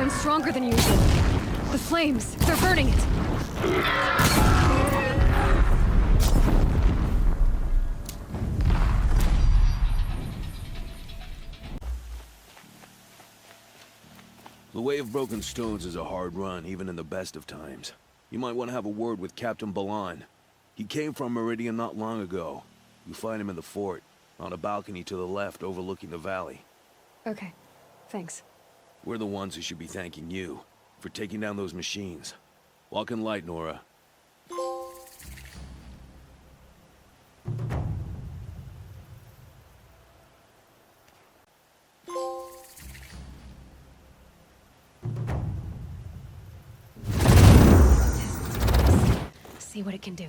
burns stronger than usual. The flames, they're burning it. The Way of Broken Stones is a hard run, even in the best of times. You might want to have a word with Captain Balan. He came from Meridian not long ago. You find him in the fort, on a balcony to the left overlooking the valley. Okay, thanks. We're the ones who should be thanking you for taking down those machines. Walk in light, Nora. See what it can do.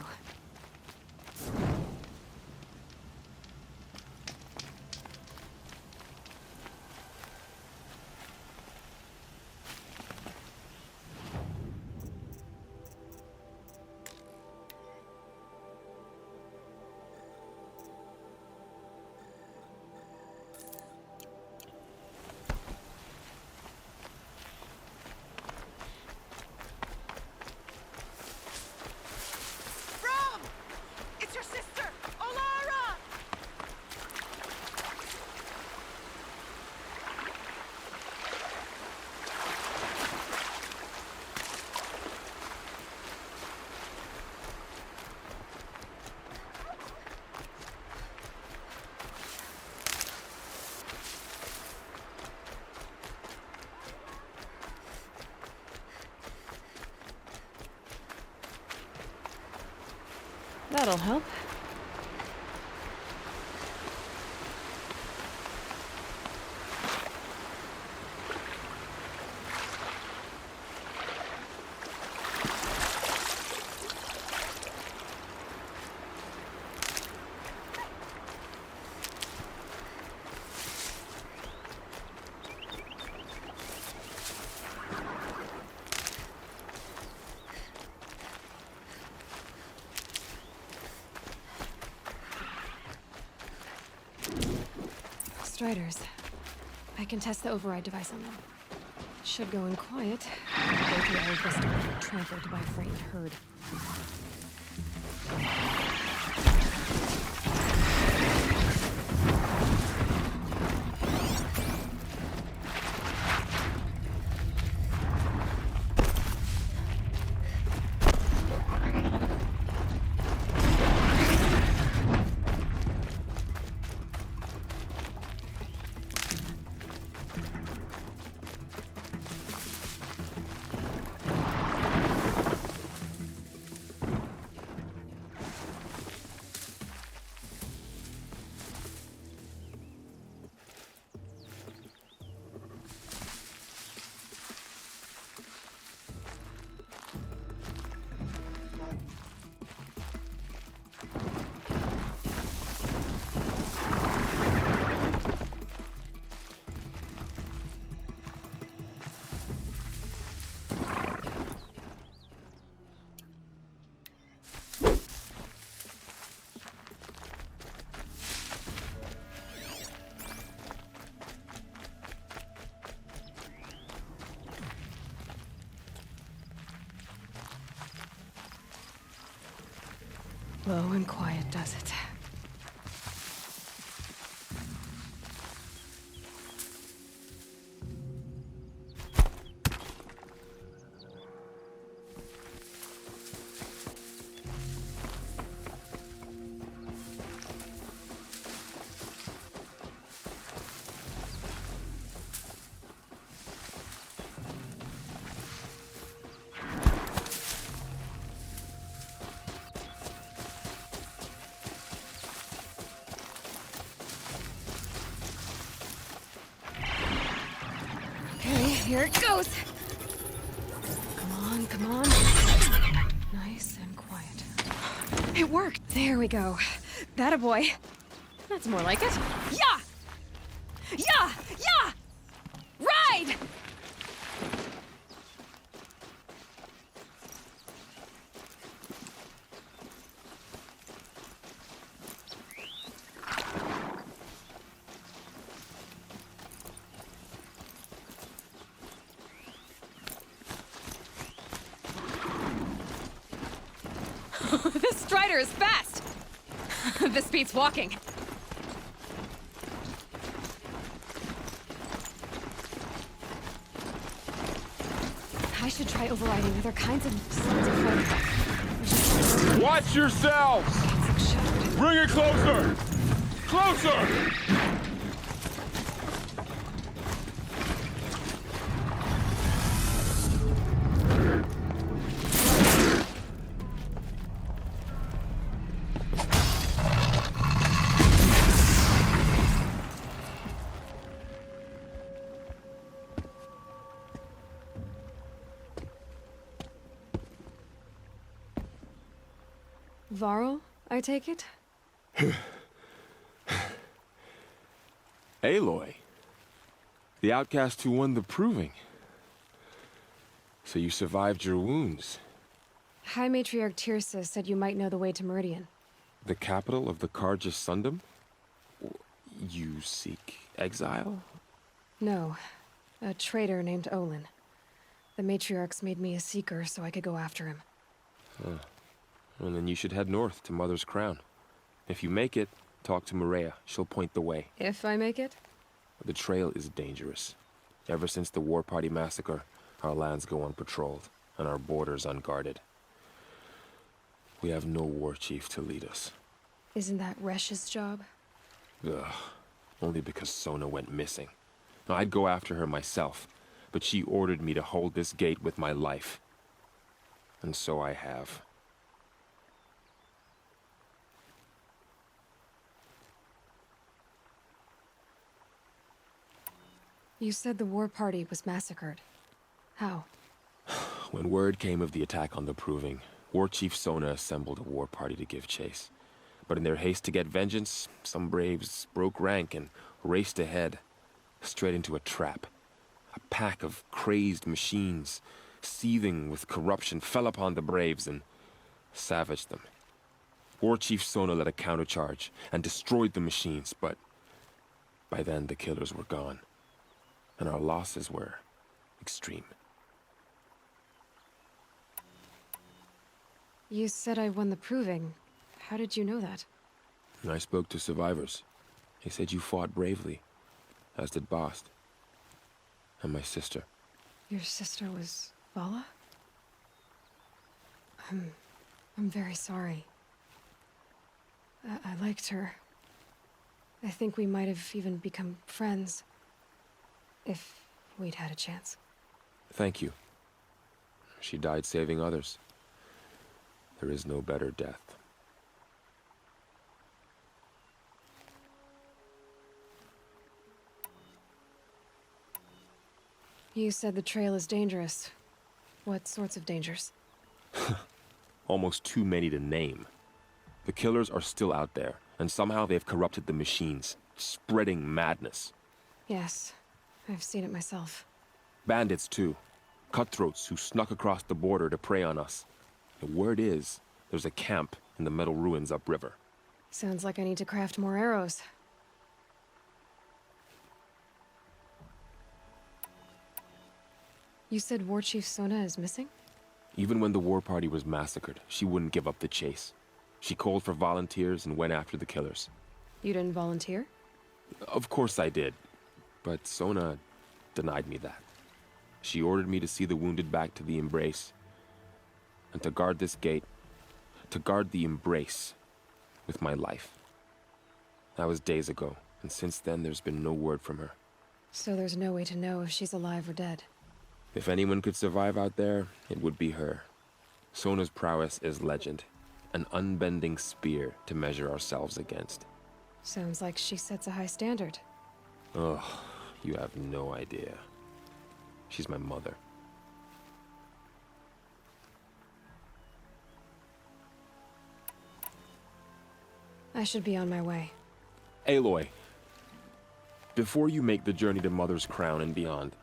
That'll help. Striders. I can test the override device on them. It should go in quiet. Go through all of this to get trampled by a frightened herd. Low and quiet does it. Here it goes! Come on, come on. Nice and quiet. It worked! There we go. That a boy. That's more like it. Yeah! Yeah! Yeah! Ride! This Strider is fast! This beats walking. I should try overriding other kinds of sons of fighting. Watch yourselves! Bring it closer! Closer! Varl, I take it? Aloy. The outcast who won the proving. So you survived your wounds. High Matriarch Tirsa said you might know the way to Meridian. The capital of the Carja Sundom? You seek exile? No. A traitor named Olin. The Matriarchs made me a seeker so I could go after him. Well, then you should head north to Mother's Crown. If you make it, talk to Maria. She'll point the way. If I make it? The trail is dangerous. Ever since the War Party massacre, our lands go unpatrolled, and our borders unguarded. We have no war chief to lead us. Isn't that Resh's job? Ugh. Only because Sona went missing. Now, I'd go after her myself, but she ordered me to hold this gate with my life. And so I have. You said the war party was massacred. How? When word came of the attack on the Proving, War Chief Sona assembled a war party to give chase. But in their haste to get vengeance, some braves broke rank and raced ahead, straight into a trap. A pack of crazed machines, seething with corruption, fell upon the braves and savaged them. War Chief Sona led a countercharge and destroyed the machines, but by then the killers were gone. And our losses were extreme. You said I won the Proving. How did you know that? I spoke to survivors. They said you fought bravely, as did Bast. And my sister. Your sister was Vala? I'm very sorry. I liked her. I think we might have even become friends. If we'd had a chance. Thank you. She died saving others. There is no better death. You said the trail is dangerous. What sorts of dangers? Almost too many to name. The killers are still out there, and somehow they've corrupted the machines, spreading madness. Yes. I've seen it myself. Bandits, too. Cutthroats who snuck across the border to prey on us. The word is, there's a camp in the metal ruins upriver. Sounds like I need to craft more arrows. You said War Chief Sona is missing? Even when the war party was massacred, she wouldn't give up the chase. She called for volunteers and went after the killers. You didn't volunteer? Of course I did. But Sona denied me that. She ordered me to see the wounded back to the Embrace. And to guard this gate. To guard the Embrace. With my life. That was days ago, and since then there's been no word from her. So there's no way to know if she's alive or dead? If anyone could survive out there, it would be her. Sona's prowess is legend. An unbending spear to measure ourselves against. Sounds like she sets a high standard. Ugh. You have no idea. She's my mother. I should be on my way. Aloy, before you make the journey to Mother's Crown and beyond,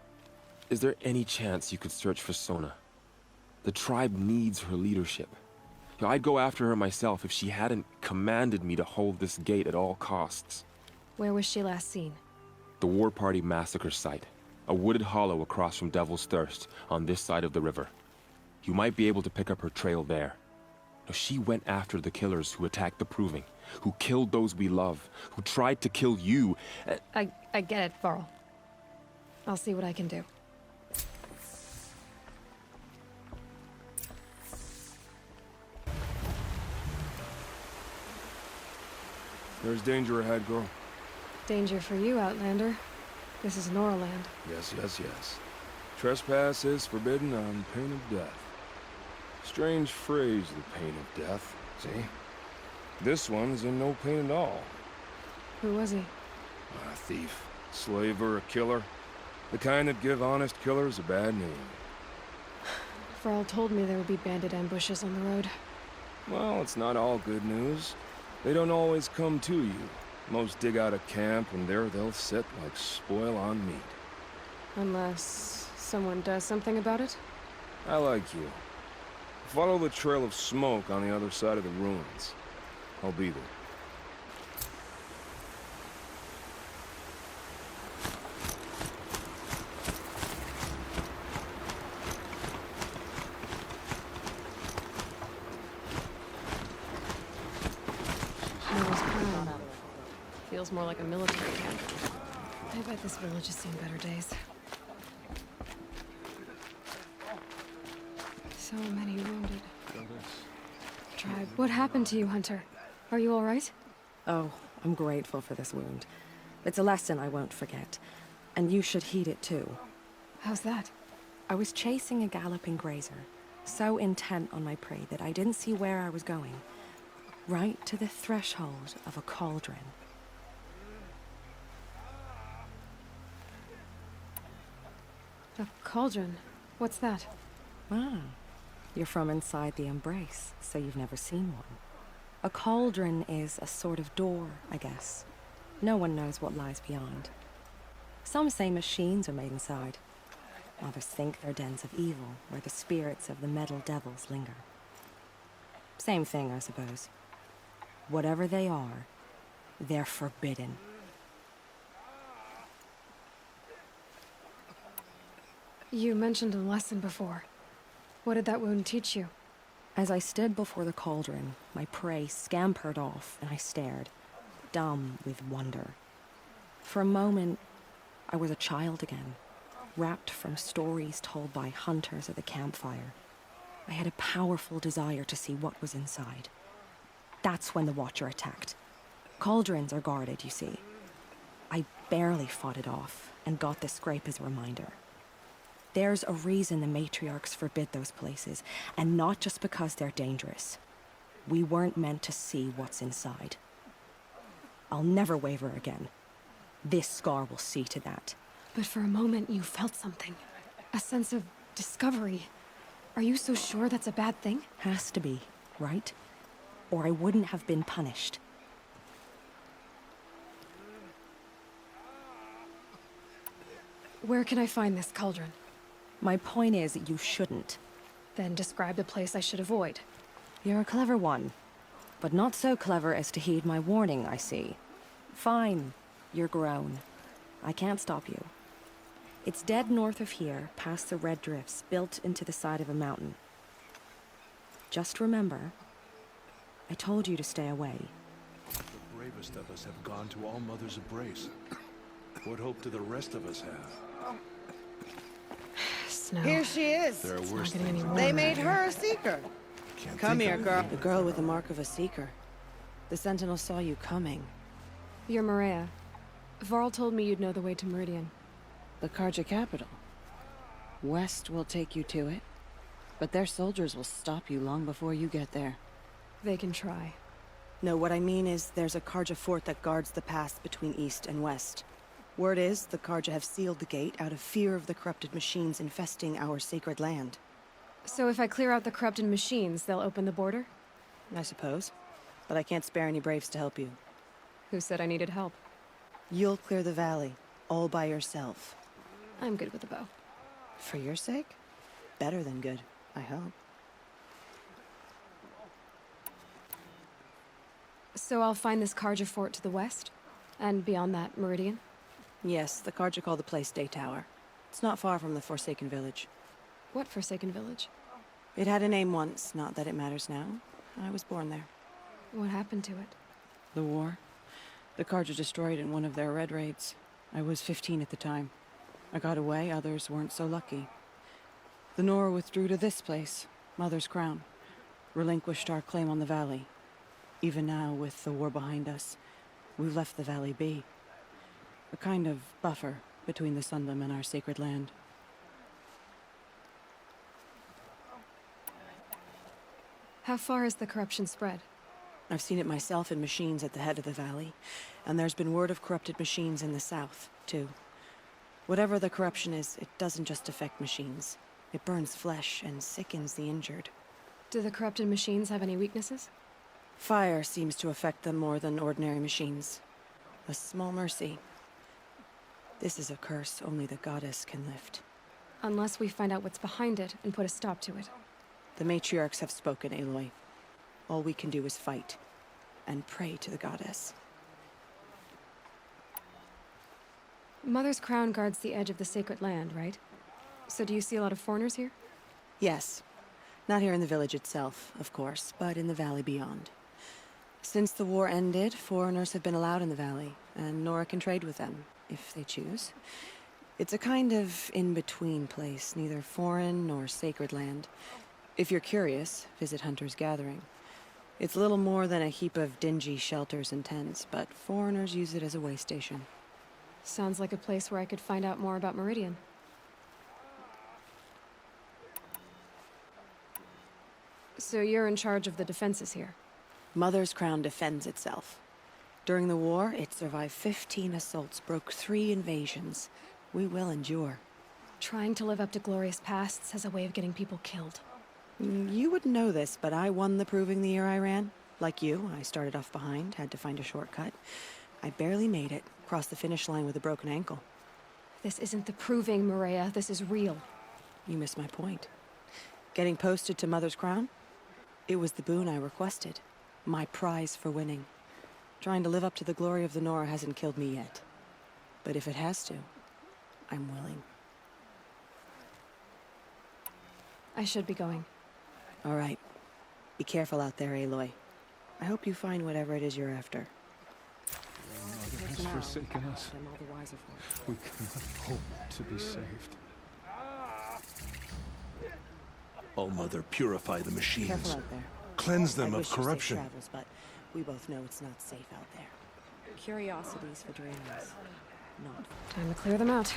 is there any chance you could search for Sona? The tribe needs her leadership. I'd go after her myself if she hadn't commanded me to hold this gate at all costs. Where was she last seen? The War Party massacre site. A wooded hollow across from Devil's Thirst, on this side of the river. You might be able to pick up her trail there. She went after the killers who attacked the Proving, who killed those we love, who tried to kill you. I get it, Varl. I'll see what I can do. There's danger ahead, girl. Danger for you, Outlander. This is Nora land. Yes, yes, yes. Trespass is forbidden on pain of death. Strange phrase, the pain of death, see? This one's in no pain at all. Who was he? A thief, slaver, a killer. The kind that give honest killers a bad name. Varl told me there would be bandit ambushes on the road. Well, it's not all good news. They don't always come to you. Most dig out a camp, and there they'll sit like spoil on meat. Unless someone does something about it? I like you. Follow the trail of smoke on the other side of the ruins. I'll be there. Nora's Crown. Feels more like a military camp. I bet this village has seen better days. So many wounded. Tribe, what happened to you, Hunter? Are you all right? Oh, I'm grateful for this wound. It's a lesson I won't forget. And you should heed it too. How's that? I was chasing a galloping grazer, so intent on my prey that I didn't see where I was going. Right to the threshold of a cauldron. A cauldron? What's that? Ah, you're from inside the Embrace, so you've never seen one. A cauldron is a sort of door, I guess. No one knows what lies beyond. Some say machines are made inside. Others think they're dens of evil, where the spirits of the metal devils linger. Same thing, I suppose. Whatever they are, they're forbidden. You mentioned a lesson before. What did that wound teach you? As I stood before the cauldron, my prey scampered off, and I stared, dumb with wonder. For a moment, I was a child again, wrapped from stories told by hunters at the campfire. I had a powerful desire to see what was inside. That's when the Watcher attacked. Cauldrons are guarded, you see. I barely fought it off, and got this scrape as a reminder. There's a reason the matriarchs forbid those places, and not just because they're dangerous. We weren't meant to see what's inside. I'll never waver again. This scar will see to that. But for a moment you felt something. A sense of discovery. Are you so sure that's a bad thing? Has to be, right? Or I wouldn't have been punished. Where can I find this cauldron? My point is, you shouldn't. Then describe the place I should avoid. You're a clever one. But not so clever as to heed my warning, I see. Fine. You're grown. I can't stop you. It's dead north of here, past the red drifts, built into the side of a mountain. Just remember, I told you to stay away. The bravest of us have gone to All Mother's embrace. What hope do the rest of us have? Snow. Here she is. There are It's worse not getting things. any They warmer made out her here. a seeker. Can't Come think here, of girl. anything. The girl with the mark of a seeker. The Sentinel saw you coming. You're Maria. Varl told me you'd know the way to Meridian. The Karja capital. West will take you to it, but their soldiers will stop you long before you get there. They can try. No, what I mean is there's a Karja fort that guards the pass between east and west. Word is the Karja have sealed the gate out of fear of the corrupted machines infesting our sacred land. So if I clear out the corrupted machines, they'll open the border? I suppose. But I can't spare any braves to help you. Who said I needed help? You'll clear the valley, all by yourself. I'm good with a bow. For your sake? Better than good, I hope. So I'll find this Karja fort to the west? And beyond that, Meridian? Yes, the Karja call the place Day Tower. It's not far from the Forsaken Village. What Forsaken Village? It had a name once, not that it matters now. I was born there. What happened to it? The war. The carja destroyed in one of their red raids. I was 15 at the time. I got away, others weren't so lucky. The Nora withdrew to this place, Mother's Crown. Relinquished our claim on the valley. Even now, with the war behind us, we've left the valley be. A kind of buffer between the Sundom and our sacred land. How far has the corruption spread? I've seen it myself in machines at the head of the valley, and there's been word of corrupted machines in the south, too. Whatever the corruption is, it doesn't just affect machines. It burns flesh and sickens the injured. Do the corrupted machines have any weaknesses? Fire seems to affect them more than ordinary machines. A small mercy. This is a curse only the goddess can lift. Unless we find out what's behind it and put a stop to it. The matriarchs have spoken, Aloy. All we can do is fight, and pray to the goddess. Mother's Crown guards the edge of the sacred land, right? So do you see a lot of foreigners here? Yes. Not here in the village itself, of course, but in the valley beyond. Since the war ended, foreigners have been allowed in the valley, and Nora can trade with them, if they choose. It's a kind of in-between place, neither foreign nor sacred land. If you're curious, visit Hunter's Gathering. It's little more than a heap of dingy shelters and tents, but foreigners use it as a way station. Sounds like a place where I could find out more about Meridian. So you're in charge of the defenses here? Mother's Crown defends itself. During the war, it survived 15 assaults, broke 3 invasions. We will endure. Trying to live up to glorious pasts has a way of getting people killed. You wouldn't know this, but I won the proving the year I ran. Like you, I started off behind, had to find a shortcut. I barely made it, crossed the finish line with a broken ankle. This isn't the proving, Maria. This is real. You missed my point. Getting posted to Mother's Crown? It was the boon I requested. My prize for winning. Trying to live up to the glory of the Nora hasn't killed me yet. But if it has to, I'm willing. I should be going. All right. Be careful out there, Aloy. I hope you find whatever it is you're after. Has forsaken us. I'm all the wiser for it. We cannot hope to be saved. Oh, Mother, purify the machines. Careful out there. Cleanse them I of wish you safe corruption. travels, but we both know it's not safe out there. Curiosities for dreams. Not. Time to clear them out.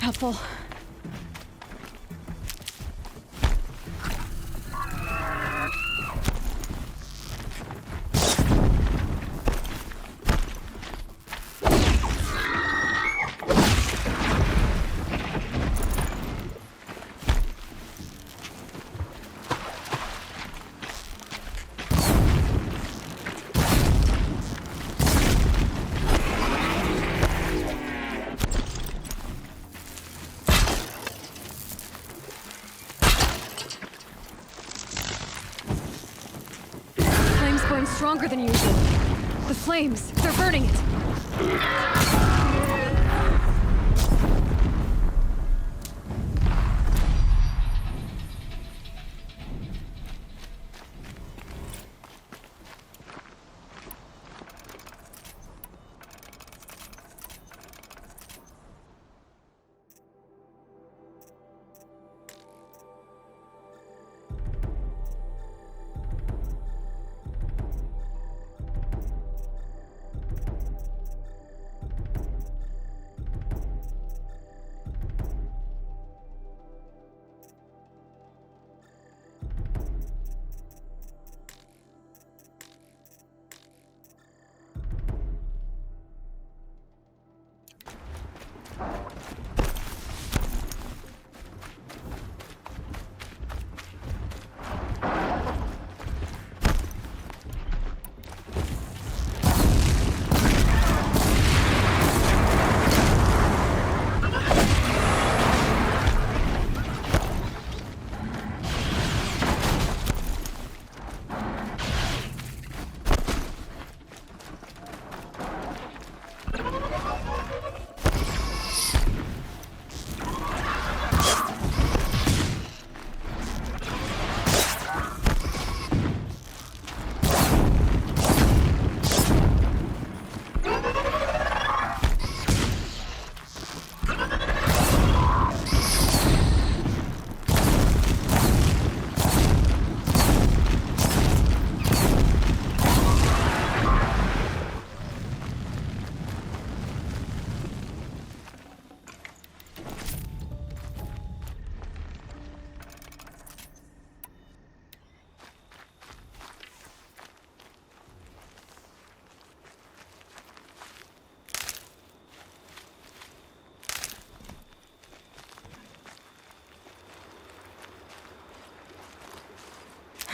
Helpful. stronger than usual. The flames, they're burning it.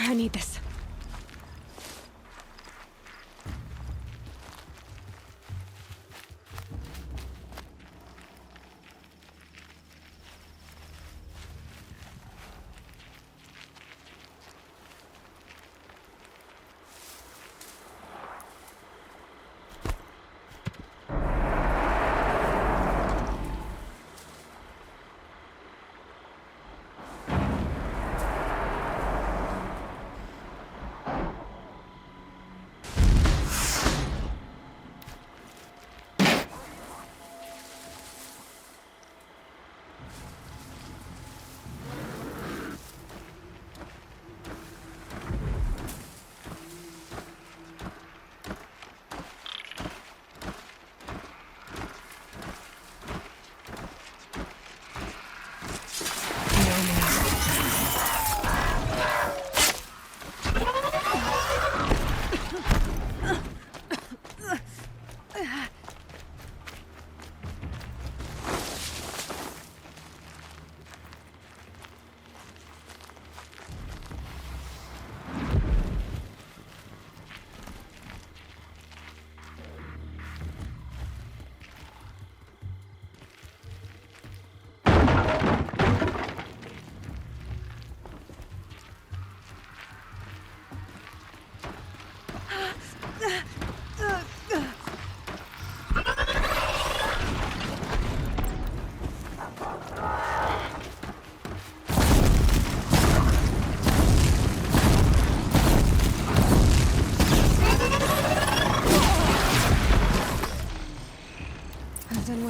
I need this.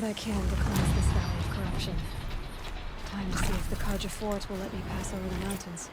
I can to cleanse this valley of corruption. Time to see if the Carja Fort will let me pass over the mountains.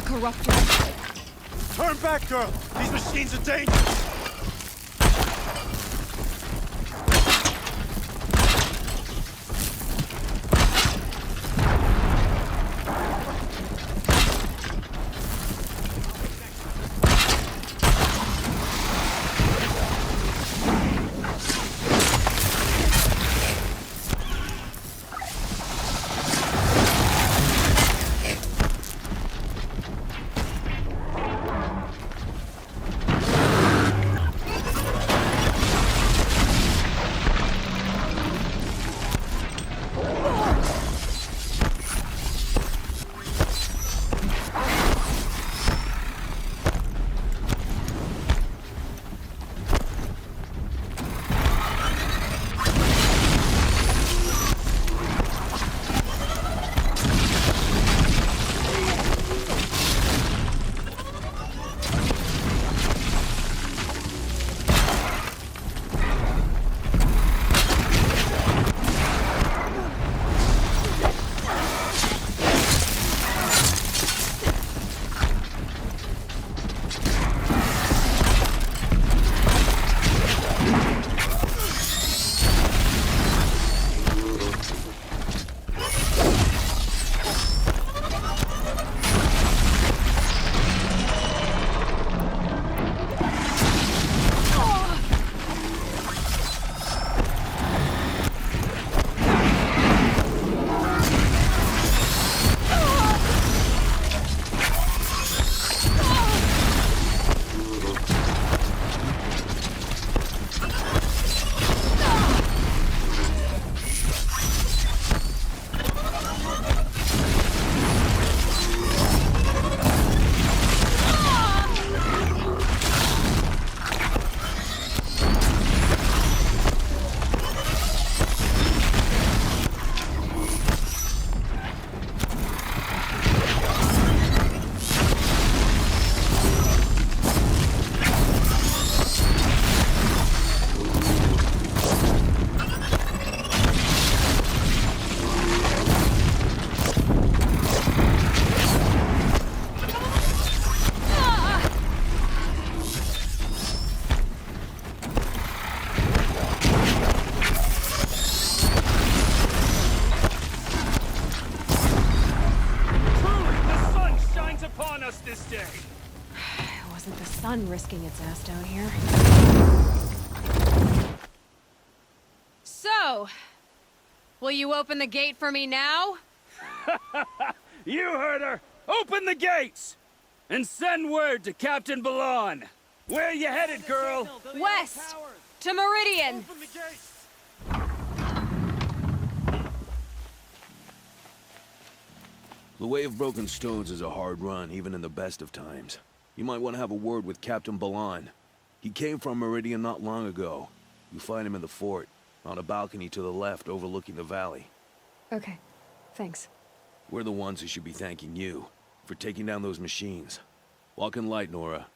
corrupted. Turn back, girl! These machines are dangerous! Risking its ass down here. So, will you open the gate for me now? You heard her! Open the gates! And send word to Captain Balon! Where you headed, girl? West! To Meridian! Open the gates! The Way of Broken Stones is a hard run, even in the best of times. You might want to have a word with Captain Balon. He came from Meridian not long ago. You find him in the fort, on a balcony to the left overlooking the valley. Okay, thanks. We're the ones who should be thanking you for taking down those machines. Walk in light, Nora.